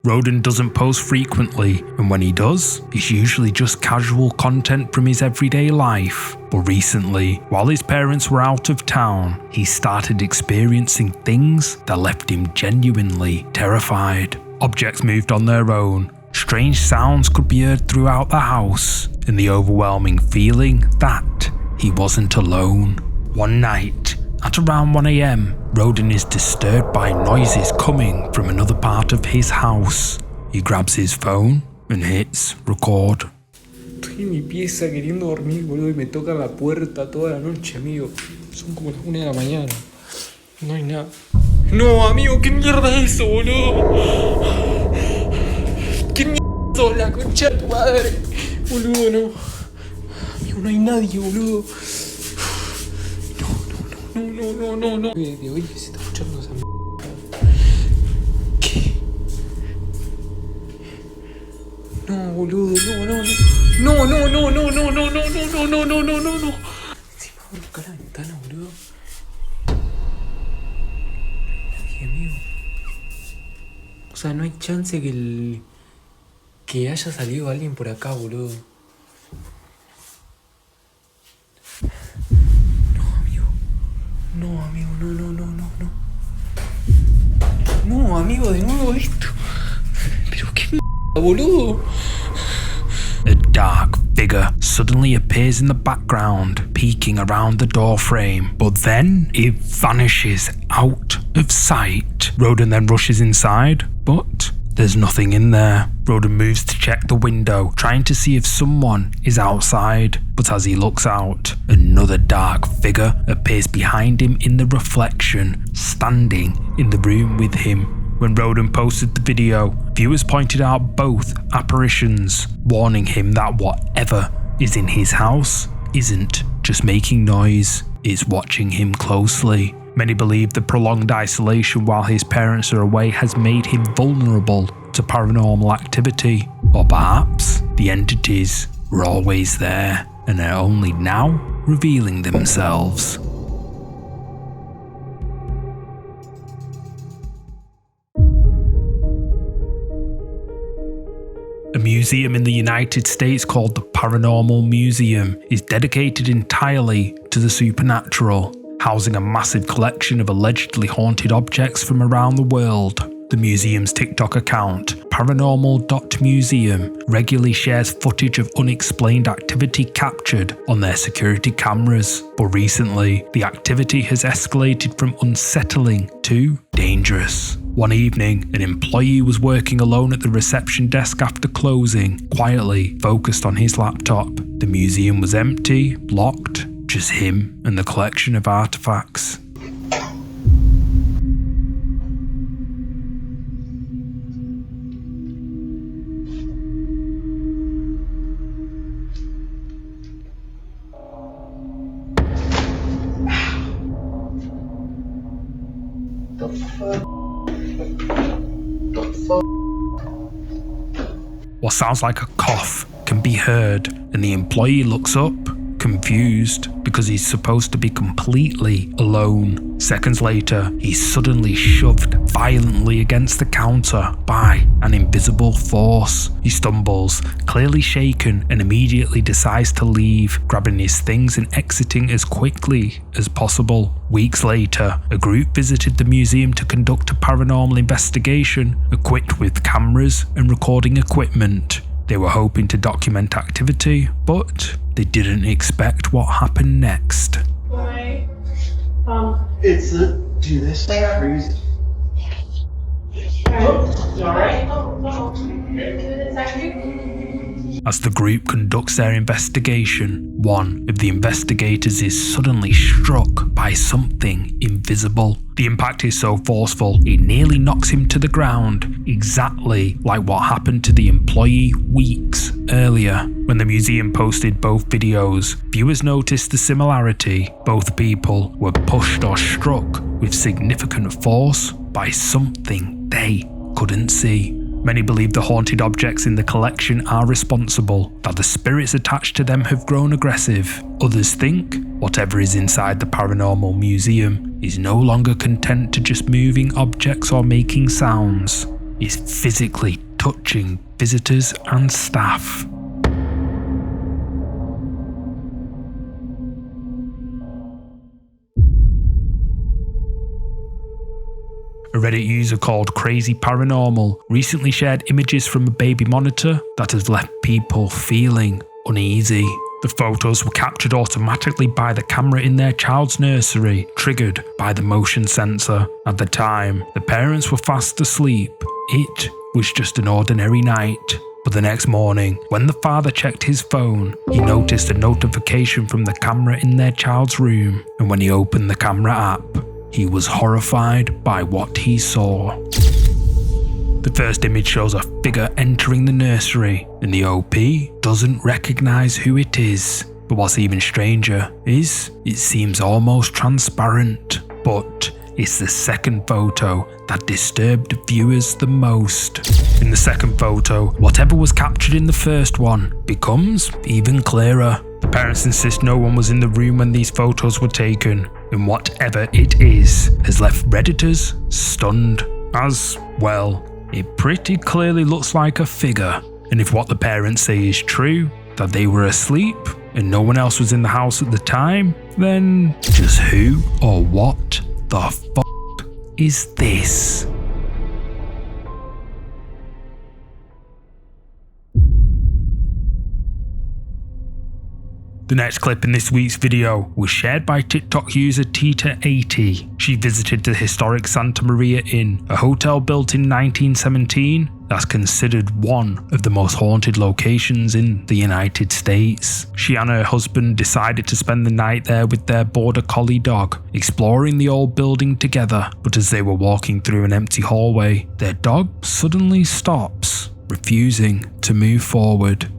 Roden doesn't post frequently, and when he does, it's usually just casual content from his everyday life. But recently, while his parents were out of town, he started experiencing things that left him genuinely terrified. Objects moved on their own, strange sounds could be heard throughout the house, and the overwhelming feeling that he wasn't alone. One night, at around 1 AM, Roden is disturbed by noises coming from another part of his house. He grabs his phone and hits record. Estoy en mi pieza queriendo dormir, boludo, y me toca la puerta toda la noche, amigo. Son como las 1 de la mañana. No hay nada. No, amigo, ¿qué mierda es eso, boludo? ¿Qué mierda es eso? La concha de tu madre. Boludo, no. Amigo, no hay nadie, boludo. No. De hoy se está escuchando esa mierda. ¿Qué? No, boludo, no. Encima voy a buscar la ventana, boludo. Nadie, amigo. O sea, no hay chance que haya salido alguien por acá, boludo. No, amigo, no. No, amigo, de nuevo esto. Pero qué mierda, boludo. A dark figure suddenly appears in the background, peeking around the doorframe, but then it vanishes out of sight. Roden then rushes inside, but there's nothing in there. Roden moves to check the window, trying to see if someone is outside, but as he looks out, another dark figure appears behind him in the reflection, standing in the room with him. When Roden posted the video, viewers pointed out both apparitions, warning him that whatever is in his house isn't just making noise, it's watching him closely. Many believe the prolonged isolation while his parents are away has made him vulnerable to paranormal activity, or perhaps the entities were always there and are only now revealing themselves. A museum in the United States called the Paranormal Museum is dedicated entirely to the supernatural, housing a massive collection of allegedly haunted objects from around the world. The museum's TikTok account, paranormal.museum, regularly shares footage of unexplained activity captured on their security cameras, but recently, the activity has escalated from unsettling to dangerous. One evening, an employee was working alone at the reception desk after closing, quietly focused on his laptop. The museum was empty, locked, just him and the collection of artifacts. What sounds like a cough can be heard, and the employee looks up, confused, because he's supposed to be completely alone. Seconds later, he's suddenly shoved violently against the counter by an invisible force. He stumbles, clearly shaken, and immediately decides to leave, grabbing his things and exiting as quickly as possible. Weeks later, a group visited the museum to conduct a paranormal investigation, equipped with cameras and recording equipment. They were hoping to document activity, but they didn't expect what happened next. It's a do this freeze. As the group conducts their investigation, one of the investigators is suddenly struck by something invisible. The impact is so forceful, it nearly knocks him to the ground, exactly like what happened to the employee weeks earlier. When the museum posted both videos, viewers noticed the similarity. Both people were pushed or struck with significant force by something they couldn't see. Many believe the haunted objects in the collection are responsible, that the spirits attached to them have grown aggressive. Others think whatever is inside the paranormal museum is no longer content to just moving objects or making sounds. is physically touching visitors and staff. A Reddit user called Crazy Paranormal recently shared images from a baby monitor that has left people feeling uneasy. The photos were captured automatically by the camera in their child's nursery, triggered by the motion sensor. At the time, the parents were fast asleep. It was just an ordinary night. But the next morning, when the father checked his phone, he noticed a notification from the camera in their child's room, and when he opened the camera app, he was horrified by what he saw. The first image shows a figure entering the nursery, and the OP doesn't recognize who it is. But what's even stranger is, it seems almost transparent. But it's the second photo that disturbed viewers the most. In the second photo, whatever was captured in the first one becomes even clearer. The parents insist no one was in the room when these photos were taken, and whatever it is has left Redditors stunned. As well, it pretty clearly looks like a figure, and if what the parents say is true, that they were asleep and no one else was in the house at the time, then just who or what the f*** is this? The next clip in this week's video was shared by TikTok user Tita80. She visited the historic Santa Maria Inn, a hotel built in 1917 that's considered one of the most haunted locations in the United States. She and her husband decided to spend the night there with their border collie dog, exploring the old building together. But as they were walking through an empty hallway, their dog suddenly stops, refusing to move forward.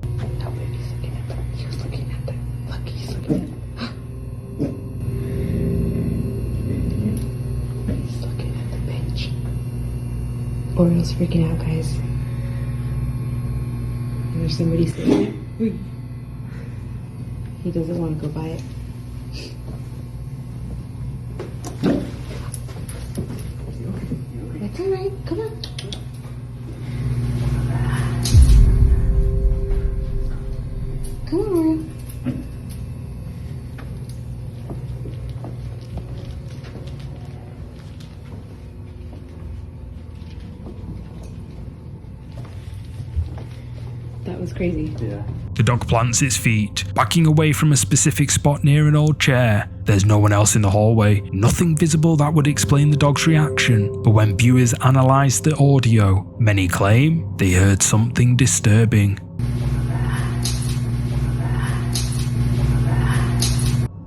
Oriole's freaking out, guys. And there's somebody sitting there. He doesn't want to go by it. That's alright, come on. Come on, Oriole. That was crazy. Yeah. The dog plants its feet, backing away from a specific spot near an old chair. There's no one else in the hallway, nothing visible that would explain the dog's reaction. But when viewers analysed the audio, many claim they heard something disturbing.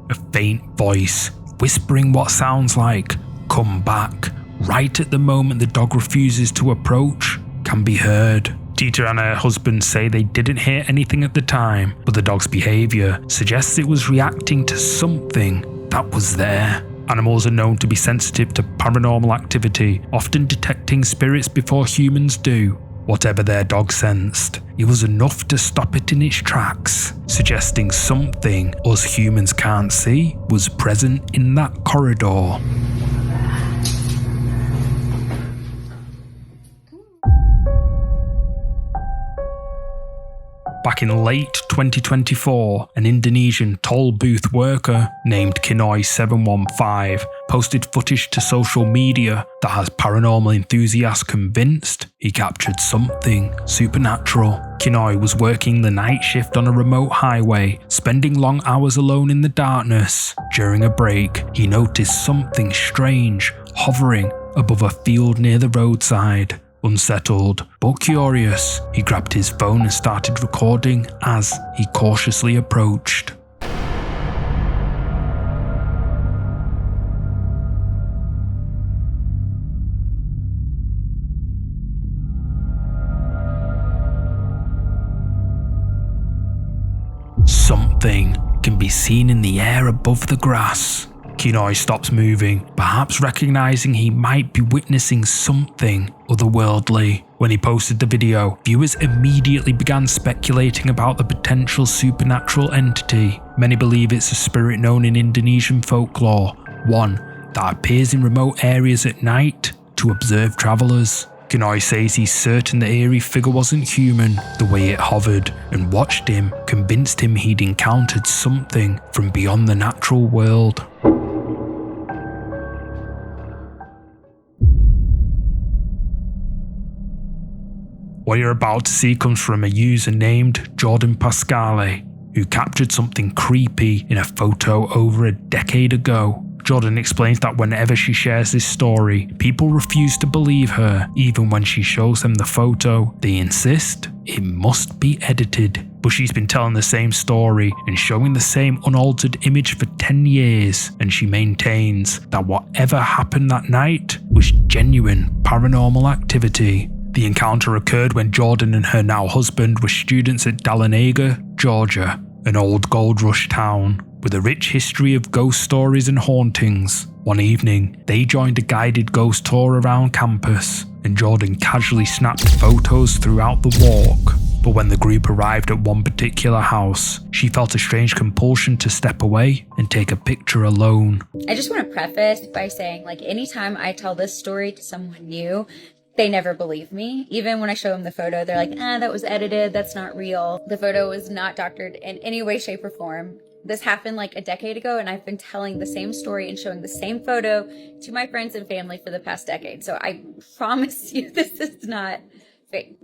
A faint voice, whispering what sounds like, "Come back," right at the moment the dog refuses to approach, can be heard. Tita and her husband say they didn't hear anything at the time, but the dog's behaviour suggests it was reacting to something that was there. Animals are known to be sensitive to paranormal activity, often detecting spirits before humans do. Whatever their dog sensed, it was enough to stop it in its tracks, suggesting something us humans can't see was present in that corridor. Back in late 2024, an Indonesian toll booth worker named Kinoi715 posted footage to social media that has paranormal enthusiasts convinced he captured something supernatural. Kinoi was working the night shift on a remote highway, spending long hours alone in the darkness. During a break, he noticed something strange hovering above a field near the roadside. Unsettled, but curious, he grabbed his phone and started recording as he cautiously approached. Something can be seen in the air above the grass. Kinoi stops moving, perhaps recognizing he might be witnessing something otherworldly. When he posted the video, viewers immediately began speculating about the potential supernatural entity. Many believe it's a spirit known in Indonesian folklore, one that appears in remote areas at night to observe travelers. Kinoy says he's certain the eerie figure wasn't human. The way it hovered and watched him convinced him he'd encountered something from beyond the natural world. What you're about to see comes from a user named Jordan Pascale, who captured something creepy in a photo over a decade ago. Jordan explains that whenever she shares this story, people refuse to believe her. Even when she shows them the photo, they insist it must be edited. But she's been telling the same story and showing the same unaltered image for 10 years, and she maintains that whatever happened that night was genuine paranormal activity. The encounter occurred when Jordan and her now husband were students at Dahlonega, Georgia, an old gold rush town with a rich history of ghost stories and hauntings. One evening, they joined a guided ghost tour around campus, and Jordan casually snapped photos throughout the walk. But when the group arrived at one particular house, she felt a strange compulsion to step away and take a picture alone. I just want to preface by saying, anytime I tell this story to someone new, they never believe me. Even when I show them the photo, they're like, that was edited, that's not real. The photo was not doctored in any way, shape, or form. This happened a decade ago, and I've been telling the same story and showing the same photo to my friends and family for the past decade. So I promise you this is not fake.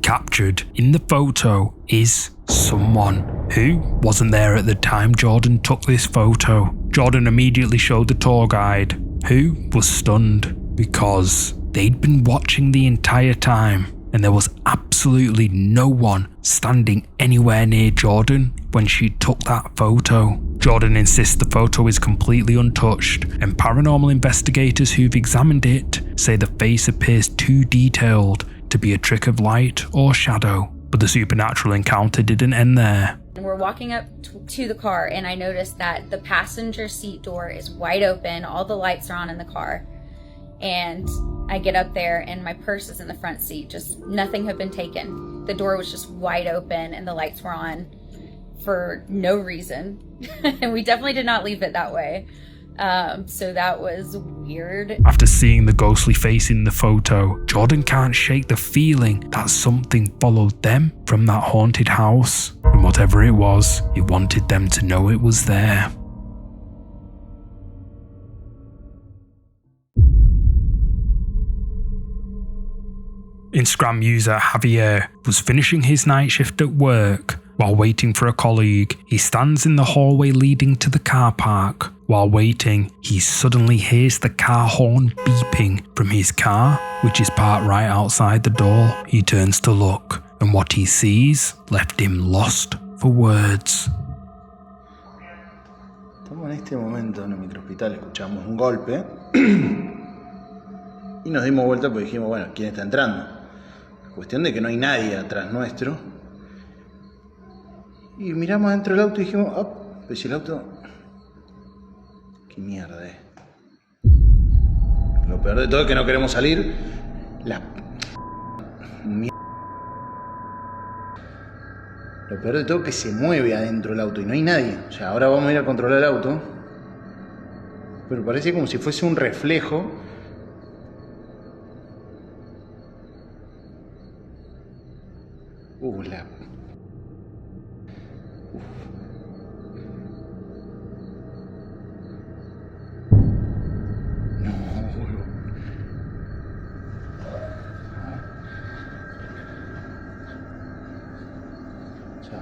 Captured in the photo is someone who wasn't there at the time Jordan took this photo. Jordan immediately showed the tour guide, who was stunned because they'd been watching the entire time and there was absolutely no one standing anywhere near Jordan when she took that photo. Jordan insists the photo is completely untouched, and paranormal investigators who've examined it say the face appears too detailed to be a trick of light or shadow. But the supernatural encounter didn't end there. We're walking up to the car, and I noticed that the passenger seat door is wide open. All the lights are on in the car. And I get up there, and my purse is in the front seat. Just nothing had been taken. The door was just wide open, and the lights were on for no reason. And we definitely did not leave it that way. So that was weird. After seeing the ghostly face in the photo, Jordan can't shake the feeling that something followed them from that haunted house. And whatever it was, he wanted them to know it was there. Instagram user Javier was finishing his night shift at work. While waiting for a colleague, he stands in the hallway leading to the car park. While waiting, he suddenly hears the car horn beeping from his car, which is parked right outside the door. He turns to look, and what he sees left him lost for words. Estamos en este momento en el microhospital, escuchamos un golpe y nos dimos vuelta porque dijimos, bueno, ¿quién está entrando? Cuestión de que no hay nadie atrás nuestro. Y miramos adentro del auto y dijimos, pues si el auto... ¿Qué mierda es? Lo peor de todo es que no queremos salir. Lo peor de todo es que se mueve adentro del auto y no hay nadie. O sea, ahora vamos a ir a controlar el auto. Pero parece como si fuese un reflejo.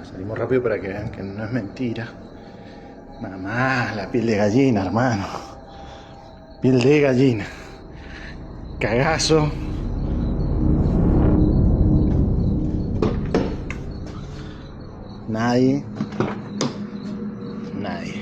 Salimos rápido para que vean que no es mentira. Mamá, la piel de gallina, hermano. Piel de gallina. Cagazo. Nadie. Nadie.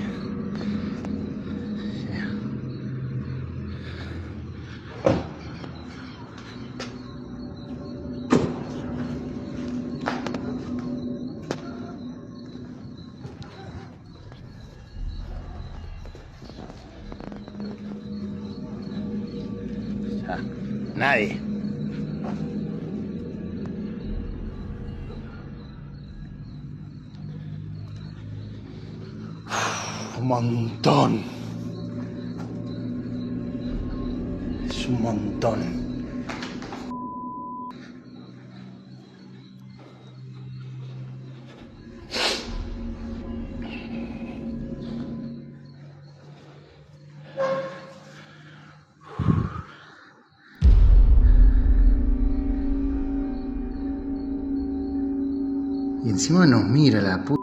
montón. Es un montón. Y encima nos mira la puta.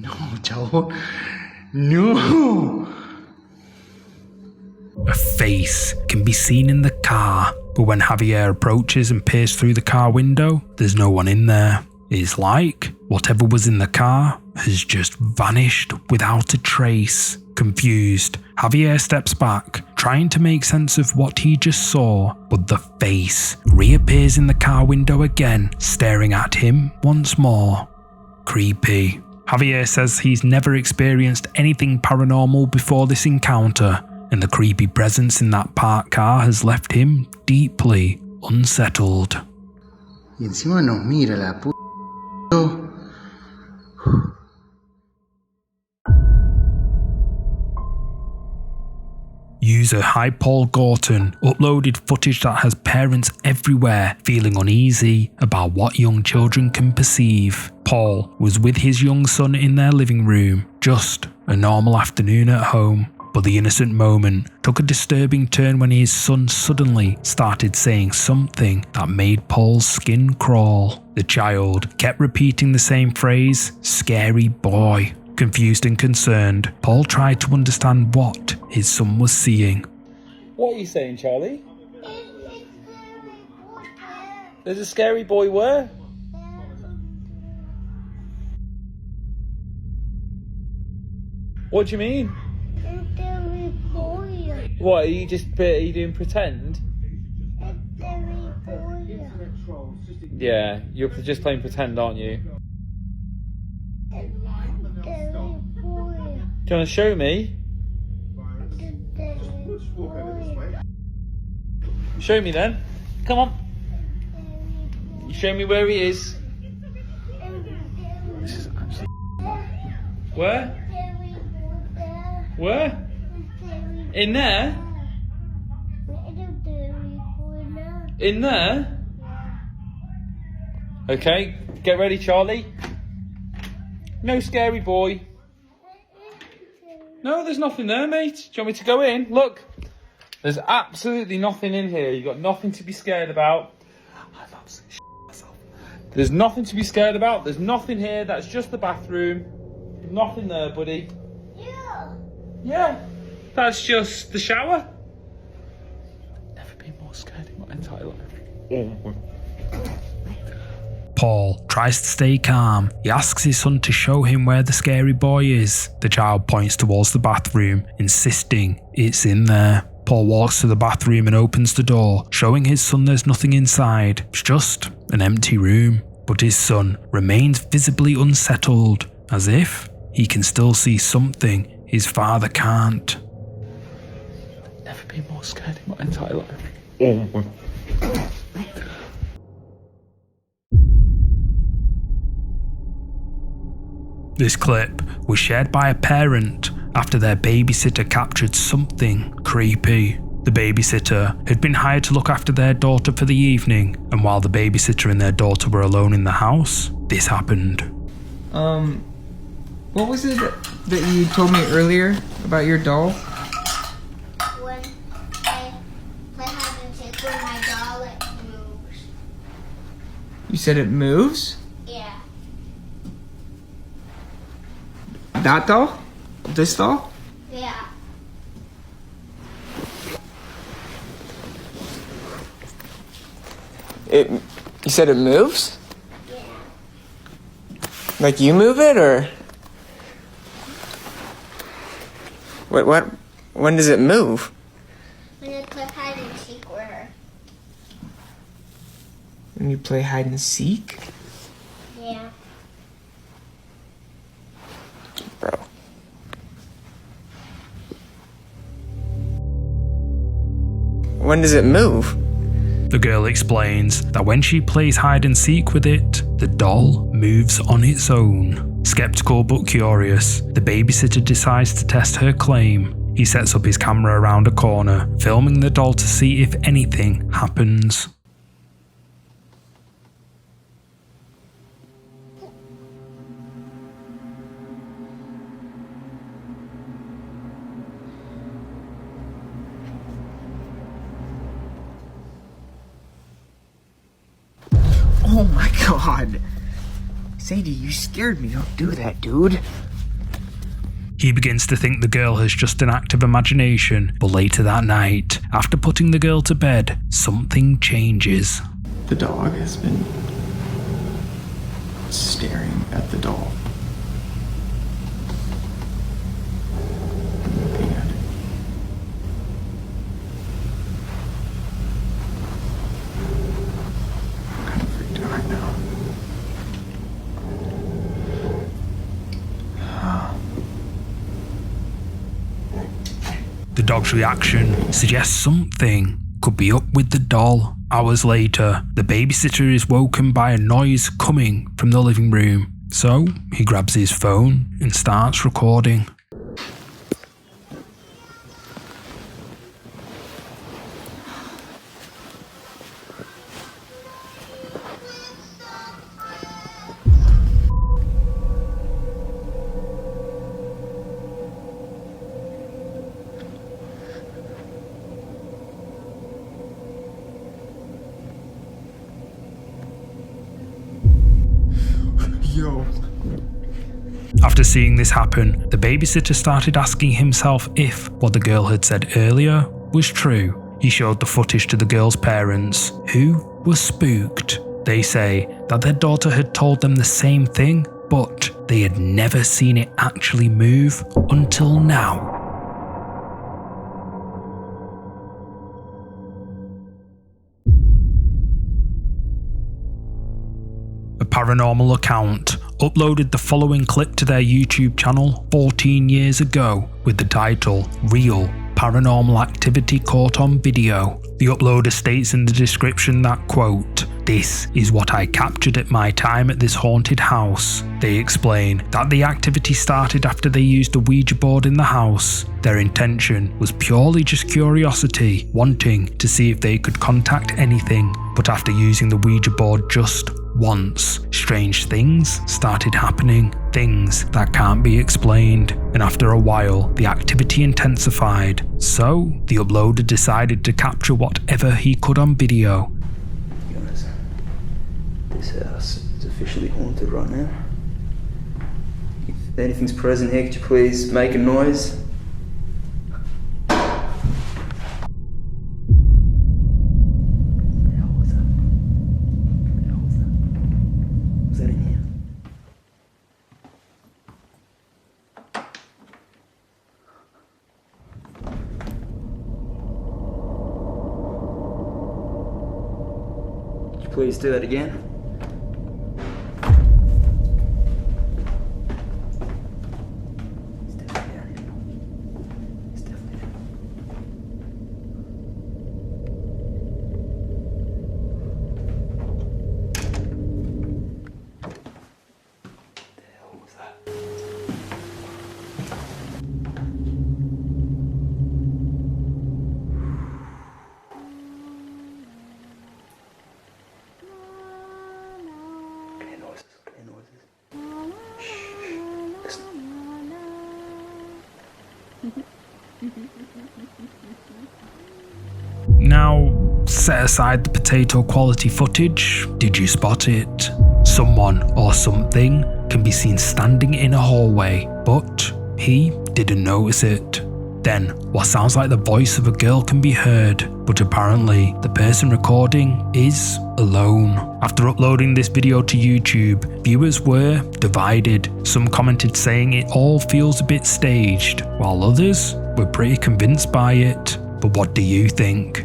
No, chabón. No. A face can be seen in the car, but when Javier approaches and peers through the car window, there's no one in there. It's like whatever was in the car has just vanished without a trace. Confused, Javier steps back, trying to make sense of what he just saw, but the face reappears in the car window again, staring at him once more. Creepy. Javier says he's never experienced anything paranormal before this encounter, and the creepy presence in that parked car has left him deeply unsettled. Y encima nos mira la puta. User Hi Paul Gorton uploaded footage that has parents everywhere feeling uneasy about what young children can perceive. Paul was with his young son in their living room, just a normal afternoon at home. But the innocent moment took a disturbing turn when his son suddenly started saying something that made Paul's skin crawl. The child kept repeating the same phrase, "scary boy." Confused and concerned, Paul tried to understand what his son was seeing. What are you saying, Charlie? There's a scary boy where? What do you mean? What, are you doing pretend? Yeah, you're just playing pretend, aren't you? Do you want to show me? Show me then. Come on. You show me where he is. This is actually... Where? Where? In there? In there? Okay, get ready, Charlie. No scary boy. No, there's nothing there, mate. Do you want me to go in? Look, there's absolutely nothing in here. You've got nothing to be scared about. I'm absolutely shitting myself. There's nothing to be scared about. There's nothing here. That's just the bathroom. Nothing there, buddy. Yeah. That's just the shower. Never been more scared in my entire life. Paul tries to stay calm. He asks his son to show him where the scary boy is. The child points towards the bathroom, insisting it's in there. Paul walks to the bathroom and opens the door, showing his son there's nothing inside. It's just an empty room. But his son remains visibly unsettled, as if he can still see something his father can't. Never been more scared in my entire life. This clip was shared by a parent after their babysitter captured something creepy. The babysitter had been hired to look after their daughter for the evening, and while the babysitter and their daughter were alone in the house, this happened. What was it that you told me earlier about your doll? When I play hide and seek with my doll, it moves. You said it moves? Yeah. That doll? This doll? Yeah. You said it moves? Yeah. Like you move it, or? What? When does it move? When I play hide and seek with her. When you play hide and seek? Yeah. Bro. When does it move? The girl explains that when she plays hide and seek with it, the doll moves on its own. Skeptical but curious, the babysitter decides to test her claim. He sets up his camera around a corner, filming the doll to see if anything happens. Oh my god. Sadie, you scared me. Don't do that, dude. He begins to think the girl has just an act of imagination, but later that night, after putting the girl to bed, something changes. The dog has been staring at the doll. Looking at it. I'm kind of freaked out right now. The dog's reaction suggests something could be up with the doll. Hours later, the babysitter is woken by a noise coming from the living room. So, he grabs his phone and starts recording. Yo. After seeing this happen, the babysitter started asking himself if what the girl had said earlier was true. He showed the footage to the girl's parents, who were spooked. They say that their daughter had told them the same thing, but they had never seen it actually move until now. A paranormal account uploaded the following clip to their YouTube channel 14 years ago with the title Real Paranormal Activity Caught on Video. The uploader states in the description that, quote, "This is what I captured at my time at this haunted house." They explain that the activity started after they used a Ouija board in the house. Their intention was purely just curiosity, wanting to see if they could contact anything. But after using the Ouija board just once, strange things started happening, things that can't be explained, and after a while, the activity intensified. So, the uploader decided to capture whatever he could on video. Guys, this house is officially haunted right now. If anything's present here, could you please make a noise? Please do that again. It's definitely down here. It's definitely down. What the hell was that? Now, set aside the potato quality footage, did you spot it? Someone or something can be seen standing in a hallway, but he didn't notice it. Then, what sounds like the voice of a girl can be heard, but apparently the person recording is alone. After uploading this video to YouTube, viewers were divided. Some commented saying it all feels a bit staged, while others were pretty convinced by it. But what do you think?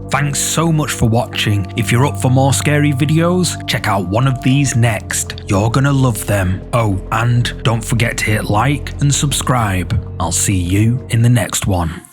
Thanks so much for watching. If you're up for more scary videos, check out one of these next. You're gonna love them. Oh, and don't forget to hit like and subscribe. I'll see you in the next one.